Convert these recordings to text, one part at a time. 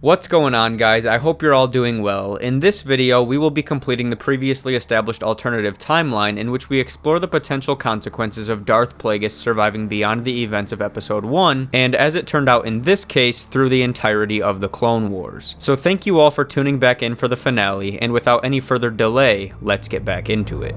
What's going on, guys? I hope you're all doing well. In this video, we will be completing the previously established alternative timeline in which we explore the potential consequences of Darth Plagueis surviving beyond the events of Episode 1, and as it turned out in this case, through the entirety of the Clone Wars. So thank you all for tuning back in for the finale, and without any further delay, let's get back into it.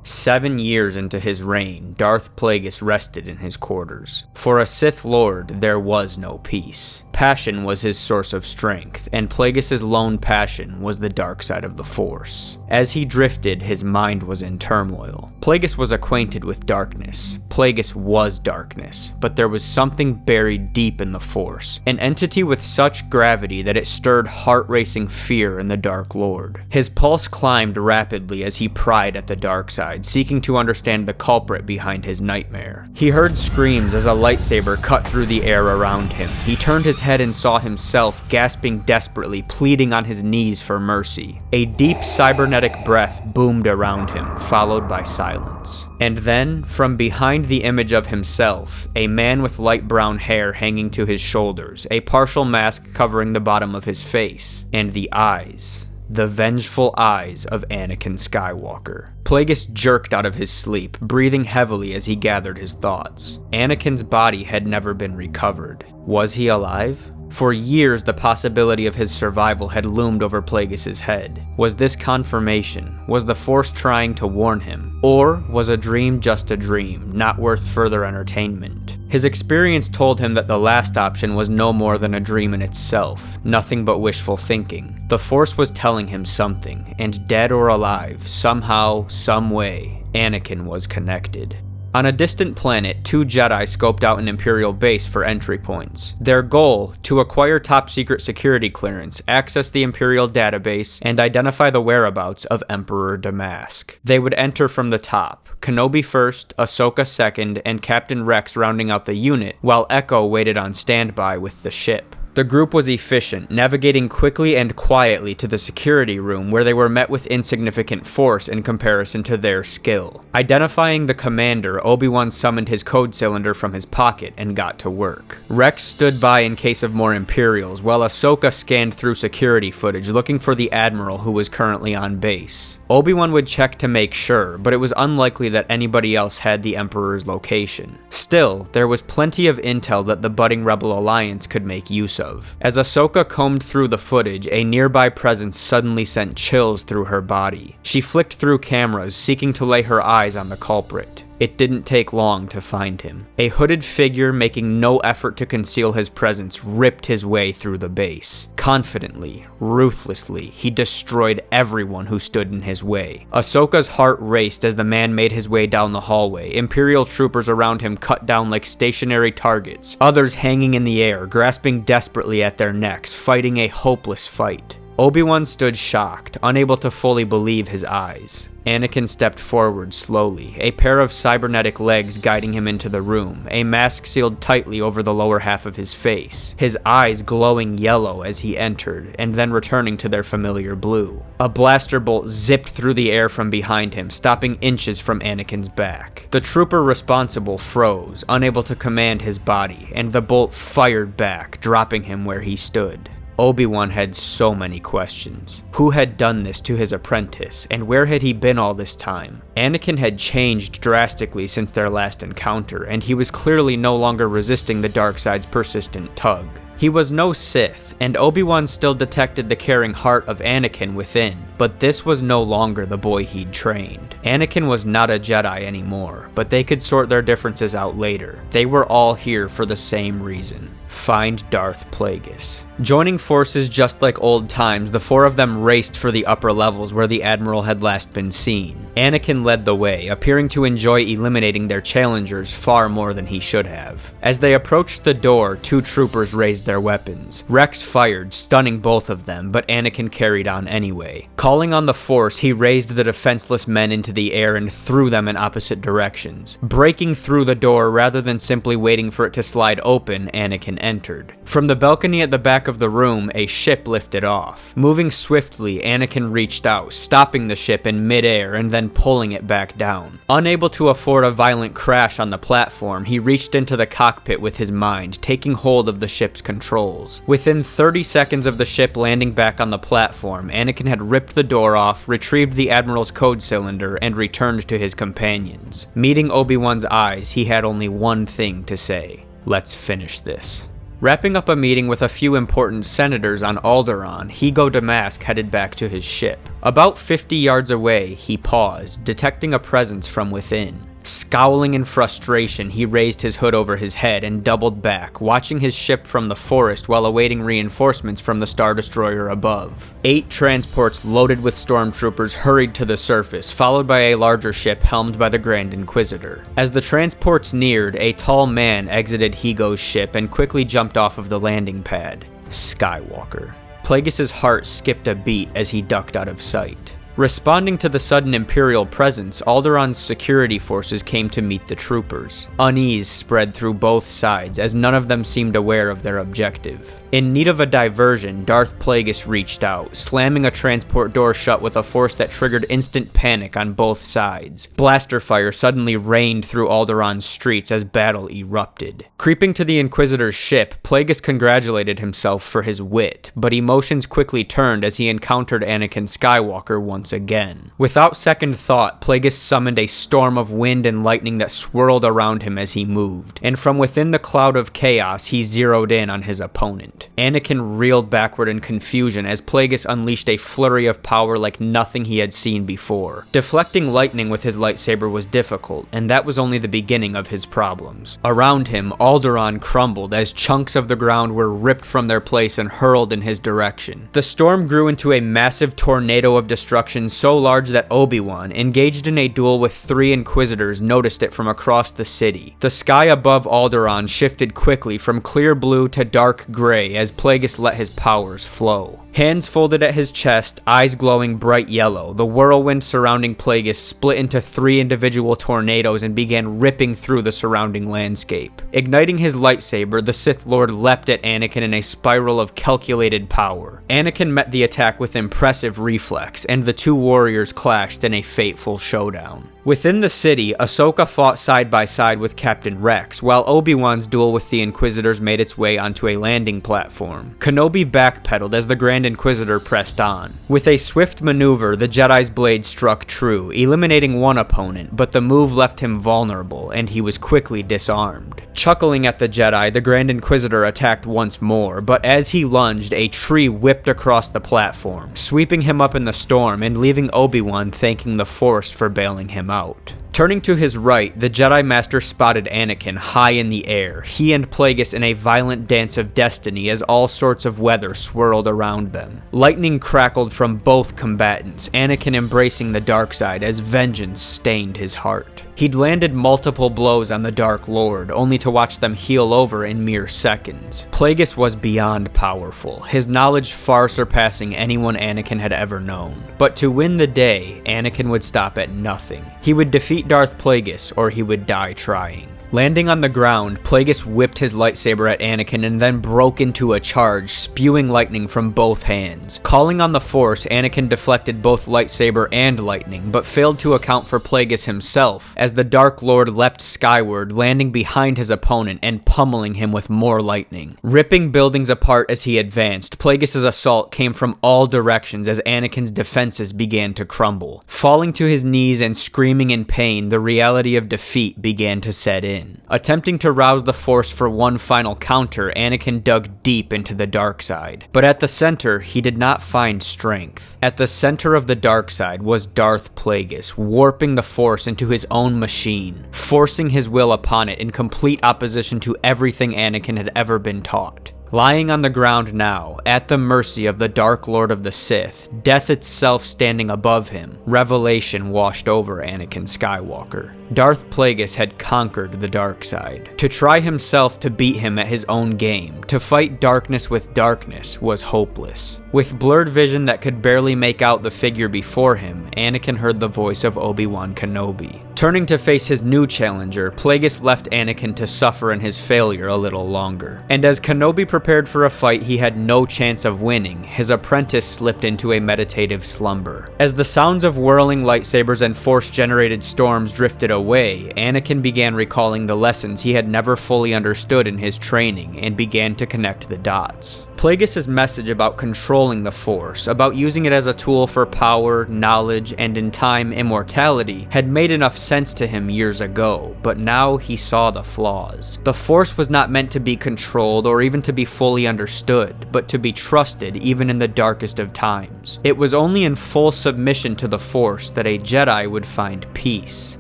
"7 years into his reign, Darth Plagueis rested in his quarters. For a Sith Lord, there was no peace. Passion was his source of strength, and Plagueis' lone passion was the dark side of the Force. As he drifted, his mind was in turmoil. Plagueis was acquainted with darkness. Plagueis was darkness, but there was something buried deep in the Force, an entity with such gravity that it stirred heart-racing fear in the Dark Lord. His pulse climbed rapidly as he pried at the dark side, seeking to understand the culprit behind his nightmare. He heard screams as a lightsaber cut through the air around him. He turned his head and saw himself gasping desperately, pleading on his knees for mercy. A deep cybernetic breath boomed around him, followed by silence. And then, from behind the image of himself, a man with light brown hair hanging to his shoulders, a partial mask covering the bottom of his face, and the eyes. The vengeful eyes of Anakin Skywalker. Plagueis jerked out of his sleep, breathing heavily as he gathered his thoughts. Anakin's body had never been recovered. Was he alive? For years, the possibility of his survival had loomed over Plagueis' head. Was this confirmation? Was the Force trying to warn him? Or was a dream just a dream, not worth further entertainment? His experience told him that the last option was no more than a dream in itself, nothing but wishful thinking. The Force was telling him something, and dead or alive, somehow, some way, Anakin was connected. On a distant planet, 2 Jedi scoped out an Imperial base for entry points. Their goal, to acquire top-secret security clearance, access the Imperial database, and identify the whereabouts of Emperor Damask. They would enter from the top, Kenobi first, Ahsoka second, and Captain Rex rounding out the unit, while Echo waited on standby with the ship. The group was efficient, navigating quickly and quietly to the security room where they were met with insignificant force in comparison to their skill. Identifying the commander, Obi-Wan summoned his code cylinder from his pocket and got to work. Rex stood by in case of more Imperials, while Ahsoka scanned through security footage looking for the Admiral who was currently on base. Obi-Wan would check to make sure, but it was unlikely that anybody else had the Emperor's location. Still, there was plenty of intel that the budding Rebel Alliance could make use of. As Ahsoka combed through the footage, a nearby presence suddenly sent chills through her body. She flicked through cameras, seeking to lay her eyes on the culprit. It didn't take long to find him. A hooded figure making no effort to conceal his presence ripped his way through the base. Confidently, ruthlessly, he destroyed everyone who stood in his way. Ahsoka's heart raced as the man made his way down the hallway. Imperial troopers around him cut down like stationary targets, others hanging in the air, grasping desperately at their necks, fighting a hopeless fight. Obi-Wan stood shocked, unable to fully believe his eyes. Anakin stepped forward slowly, a pair of cybernetic legs guiding him into the room, a mask sealed tightly over the lower half of his face, his eyes glowing yellow as he entered, and then returning to their familiar blue. A blaster bolt zipped through the air from behind him, stopping inches from Anakin's back. The trooper responsible froze, unable to command his body, and the bolt fired back, dropping him where he stood. Obi-Wan had so many questions. Who had done this to his apprentice, and where had he been all this time? Anakin had changed drastically since their last encounter, and he was clearly no longer resisting the dark side's persistent tug. He was no Sith, and Obi-Wan still detected the caring heart of Anakin within, but this was no longer the boy he'd trained. Anakin was not a Jedi anymore, but they could sort their differences out later. They were all here for the same reason: find Darth Plagueis. Joining forces just like old times, the 4 of them raced for the upper levels where the Admiral had last been seen. Anakin led the way, appearing to enjoy eliminating their challengers far more than he should have. As they approached the door, 2 troopers raised their weapons. Rex fired, stunning both of them, but Anakin carried on anyway. Calling on the Force, he raised the defenseless men into the air and threw them in opposite directions. Breaking through the door rather than simply waiting for it to slide open, Anakin entered. From the balcony at the back of the room, a ship lifted off. Moving swiftly, Anakin reached out, stopping the ship in midair and then pulling it back down. Unable to afford a violent crash on the platform, he reached into the cockpit with his mind, taking hold of the ship's controls. Within 30 seconds of the ship landing back on the platform, Anakin had ripped the door off, retrieved the Admiral's code cylinder, and returned to his companions. Meeting Obi-Wan's eyes, he had only one thing to say: "Let's finish this." Wrapping up a meeting with a few important senators on Alderaan, Higo Damask headed back to his ship. About 50 yards away, he paused, detecting a presence from within. Scowling in frustration, he raised his hood over his head and doubled back, watching his ship from the forest while awaiting reinforcements from the Star Destroyer above. 8 transports loaded with stormtroopers hurried to the surface, followed by a larger ship helmed by the Grand Inquisitor. As the transports neared, a tall man exited Higo's ship and quickly jumped off of the landing pad. Skywalker. Plagueis' heart skipped a beat as he ducked out of sight. Responding to the sudden Imperial presence, Alderaan's security forces came to meet the troopers. Unease spread through both sides, as none of them seemed aware of their objective. In need of a diversion, Darth Plagueis reached out, slamming a transport door shut with a force that triggered instant panic on both sides. Blaster fire suddenly rained through Alderaan's streets as battle erupted. Creeping to the Inquisitor's ship, Plagueis congratulated himself for his wit, but emotions quickly turned as he encountered Anakin Skywalker once again. Without second thought, Plagueis summoned a storm of wind and lightning that swirled around him as he moved, and from within the cloud of chaos, he zeroed in on his opponent. Anakin reeled backward in confusion as Plagueis unleashed a flurry of power like nothing he had seen before. Deflecting lightning with his lightsaber was difficult, and that was only the beginning of his problems. Around him, Alderaan crumbled as chunks of the ground were ripped from their place and hurled in his direction. The storm grew into a massive tornado of destruction so large that Obi-Wan, engaged in a duel with 3 Inquisitors, noticed it from across the city. The sky above Alderaan shifted quickly from clear blue to dark gray as Plagueis let his powers flow. Hands folded at his chest, eyes glowing bright yellow, the whirlwind surrounding Plagueis split into 3 individual tornadoes and began ripping through the surrounding landscape. Igniting his lightsaber, the Sith Lord leapt at Anakin in a spiral of calculated power. Anakin met the attack with impressive reflex, and the 2 warriors clashed in a fateful showdown. Within the city, Ahsoka fought side by side with Captain Rex, while Obi-Wan's duel with the Inquisitors made its way onto a landing platform. Kenobi backpedaled as the Grand Inquisitor pressed on. With a swift maneuver, the Jedi's blade struck true, eliminating one opponent, but the move left him vulnerable, and he was quickly disarmed. Chuckling at the Jedi, the Grand Inquisitor attacked once more, but as he lunged, a tree whipped across the platform, sweeping him up in the storm and leaving Obi-Wan thanking the Force for bailing him out. Turning to his right, the Jedi Master spotted Anakin high in the air, he and Plagueis in a violent dance of destiny as all sorts of weather swirled around them. Lightning crackled from both combatants, Anakin embracing the dark side as vengeance stained his heart. He'd landed multiple blows on the Dark Lord, only to watch them heal over in mere seconds. Plagueis was beyond powerful, his knowledge far surpassing anyone Anakin had ever known. But to win the day, Anakin would stop at nothing. He would defeat Darth Plagueis, or he would die trying. Landing on the ground, Plagueis whipped his lightsaber at Anakin and then broke into a charge, spewing lightning from both hands. Calling on the Force, Anakin deflected both lightsaber and lightning, but failed to account for Plagueis himself, as the Dark Lord leapt skyward, landing behind his opponent and pummeling him with more lightning. Ripping buildings apart as he advanced, Plagueis' assault came from all directions as Anakin's defenses began to crumble. Falling to his knees and screaming in pain, the reality of defeat began to set in. Attempting to rouse the Force for one final counter, Anakin dug deep into the dark side. But at the center, he did not find strength. At the center of the dark side was Darth Plagueis, warping the Force into his own machine, forcing his will upon it in complete opposition to everything Anakin had ever been taught. Lying on the ground now, at the mercy of the Dark Lord of the Sith, death itself standing above him, revelation washed over Anakin Skywalker. Darth Plagueis had conquered the dark side. To try himself to beat him at his own game, to fight darkness with darkness, was hopeless. With blurred vision that could barely make out the figure before him, Anakin heard the voice of Obi-Wan Kenobi. Turning to face his new challenger, Plagueis left Anakin to suffer in his failure a little longer. And as Kenobi prepared for a fight he had no chance of winning, his apprentice slipped into a meditative slumber. As the sounds of whirling lightsabers and force-generated storms drifted away, Anakin began recalling the lessons he had never fully understood in his training and began to connect the dots. Plagueis' message about controlling the Force, about using it as a tool for power, knowledge, and in time, immortality, had made enough sense to him years ago, but now he saw the flaws. The Force was not meant to be controlled or even to be fully understood, but to be trusted even in the darkest of times. It was only in full submission to the Force that a Jedi would find peace.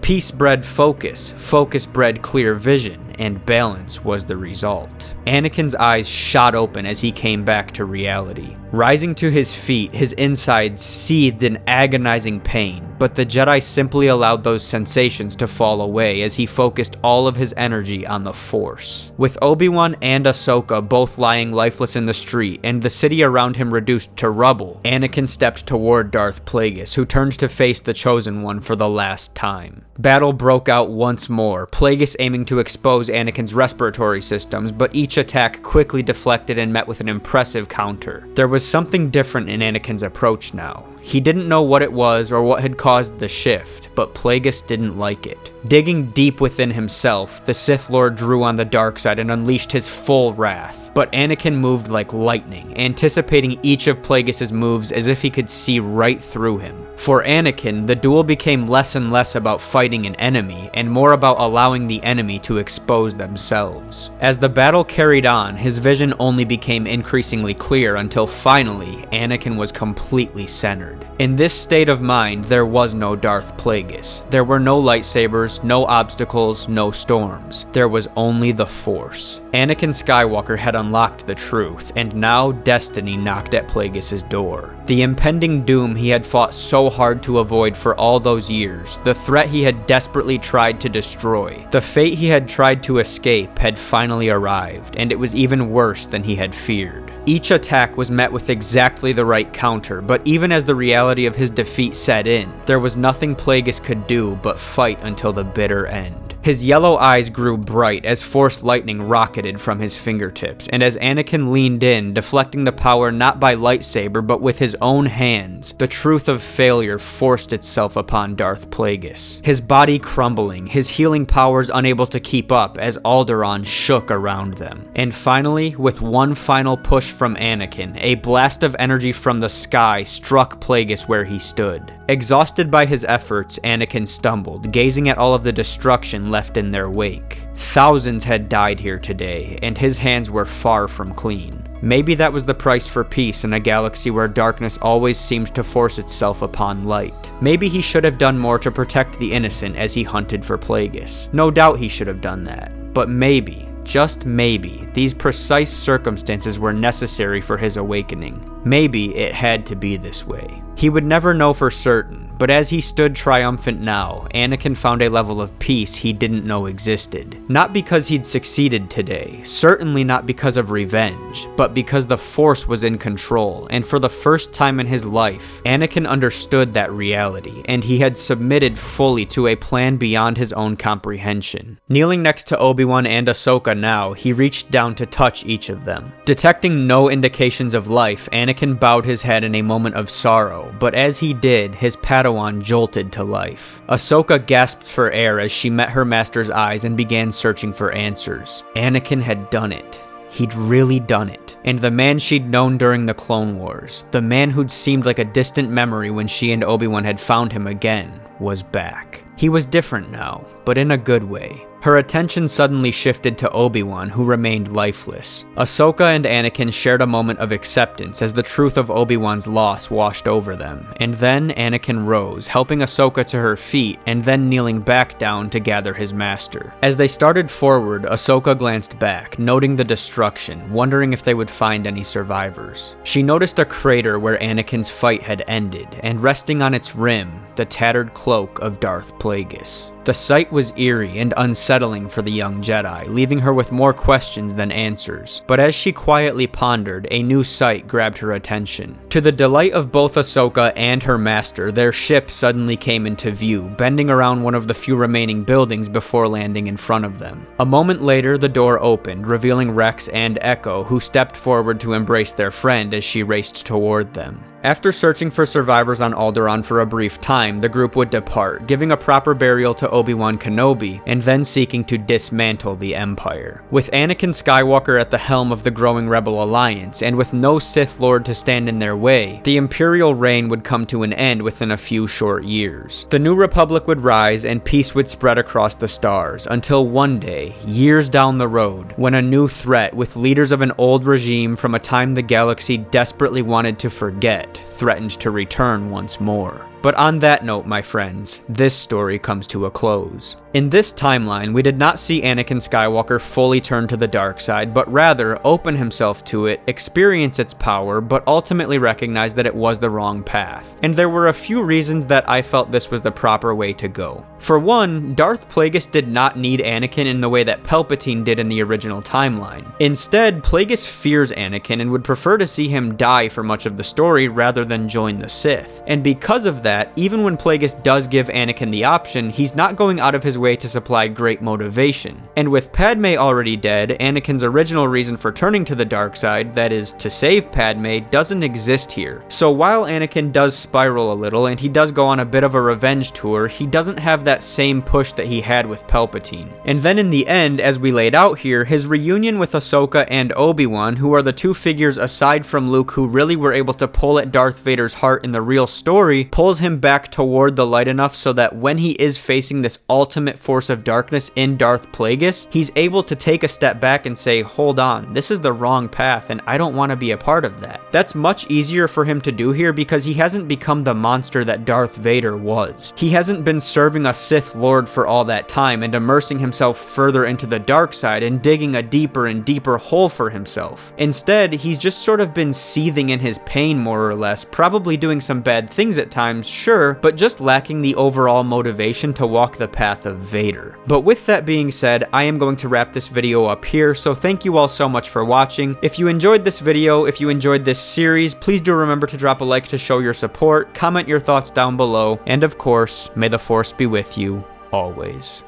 Peace bred focus, focus bred clear vision, and balance was the result. Anakin's eyes shot open as he came back to reality. Rising to his feet, his insides seethed in agonizing pain, but the Jedi simply allowed those sensations to fall away as he focused all of his energy on the Force. With Obi-Wan and Ahsoka both lying lifeless in the street and the city around him reduced to rubble, Anakin stepped toward Darth Plagueis, who turned to face the Chosen One for the last time. Battle broke out once more, Plagueis aiming to expose Anakin's respiratory systems, but each attack quickly deflected and met with an impressive counter. There was something different in Anakin's approach now. He didn't know what it was or what had caused the shift, but Plagueis didn't like it. Digging deep within himself, the Sith Lord drew on the dark side and unleashed his full wrath. But Anakin moved like lightning, anticipating each of Plagueis' moves as if he could see right through him. For Anakin, the duel became less and less about fighting an enemy, and more about allowing the enemy to expose themselves. As the battle carried on, his vision only became increasingly clear until finally, Anakin was completely centered. In this state of mind, there was no Darth Plagueis. There were no lightsabers, no obstacles, no storms. There was only the Force. Anakin Skywalker had unlocked the truth, and now destiny knocked at Plagueis' door. The impending doom he had fought so hard to avoid for all those years, the threat he had desperately tried to destroy, the fate he had tried to escape had finally arrived, and it was even worse than he had feared. Each attack was met with exactly the right counter, but even as the reality of his defeat set in, there was nothing Plagueis could do but fight until the bitter end. His yellow eyes grew bright as Force lightning rocketed from his fingertips, and as Anakin leaned in, deflecting the power not by lightsaber but with his own hands, the truth of failure forced itself upon Darth Plagueis. His body crumbling, his healing powers unable to keep up as Alderaan shook around them. And finally, with one final push from Anakin, a blast of energy from the sky struck Plagueis where he stood. Exhausted by his efforts, Anakin stumbled, gazing at all of the destruction left in their wake. Thousands had died here today, and his hands were far from clean. Maybe that was the price for peace in a galaxy where darkness always seemed to force itself upon light. Maybe he should have done more to protect the innocent as he hunted for Plagueis. No doubt he should have done that. But maybe, just maybe, these precise circumstances were necessary for his awakening. Maybe it had to be this way. He would never know for certain, but as he stood triumphant now, Anakin found a level of peace he didn't know existed. Not because he'd succeeded today, certainly not because of revenge, but because the Force was in control, and for the first time in his life, Anakin understood that reality, and he had submitted fully to a plan beyond his own comprehension. Kneeling next to Obi-Wan and Ahsoka now, he reached down to touch each of them. Detecting no indications of life, Anakin bowed his head in a moment of sorrow, but as he did, his Padawan jolted to life. Ahsoka gasped for air as she met her master's eyes and began searching for answers. Anakin had done it. He'd really done it. And the man she'd known during the Clone Wars, the man who'd seemed like a distant memory when she and Obi-Wan had found him again, was back. He was different now, but in a good way. Her attention suddenly shifted to Obi-Wan, who remained lifeless. Ahsoka and Anakin shared a moment of acceptance as the truth of Obi-Wan's loss washed over them, and then Anakin rose, helping Ahsoka to her feet and then kneeling back down to gather his master. As they started forward, Ahsoka glanced back, noting the destruction, wondering if they would find any survivors. She noticed a crater where Anakin's fight had ended, and resting on its rim, the tattered cloak of Darth Plagueis. The sight was eerie and unsettling for the young Jedi, leaving her with more questions than answers. But as she quietly pondered, a new sight grabbed her attention. To the delight of both Ahsoka and her master, their ship suddenly came into view, bending around one of the few remaining buildings before landing in front of them. A moment later, the door opened, revealing Rex and Echo, who stepped forward to embrace their friend as she raced toward them. After searching for survivors on Alderaan for a brief time, the group would depart, giving a proper burial to Obi-Wan Kenobi, and then seeking to dismantle the Empire. With Anakin Skywalker at the helm of the growing Rebel Alliance, and with no Sith Lord to stand in their way, the Imperial reign would come to an end within a few short years. The New Republic would rise, and peace would spread across the stars, until one day, years down the road, when a new threat, with leaders of an old regime from a time the galaxy desperately wanted to forget, threatened to return once more. But on that note, my friends, this story comes to a close. In this timeline, we did not see Anakin Skywalker fully turn to the dark side, but rather open himself to it, experience its power, but ultimately recognize that it was the wrong path. And there were a few reasons that I felt this was the proper way to go. For one, Darth Plagueis did not need Anakin in the way that Palpatine did in the original timeline. Instead, Plagueis fears Anakin and would prefer to see him die for much of the story rather than join the Sith. And because of that, even when Plagueis does give Anakin the option, he's not going out of his way to supply great motivation. And with Padme already dead, Anakin's original reason for turning to the dark side, that is, to save Padme, doesn't exist here. So while Anakin does spiral a little and he does go on a bit of a revenge tour, he doesn't have that same push that he had with Palpatine. And then in the end, as we laid out here, his reunion with Ahsoka and Obi-Wan, who are the two figures aside from Luke who really were able to pull at Darth Vader's heart in the real story, pulls him back toward the light enough so that when he is facing this ultimate force of darkness in Darth Plagueis, he's able to take a step back and say, hold on, this is the wrong path and I don't want to be a part of that. That's much easier for him to do here because he hasn't become the monster that Darth Vader was. He hasn't been serving a Sith Lord for all that time and immersing himself further into the dark side and digging a deeper and deeper hole for himself. Instead, he's just sort of been seething in his pain more or less, probably doing some bad things at times, sure, but just lacking the overall motivation to walk the path of Vader. But with that being said, I am going to wrap this video up here, so thank you all so much for watching. If you enjoyed this video, if you enjoyed this series, please do remember to drop a like to show your support, comment your thoughts down below, and of course, may the Force be with you always.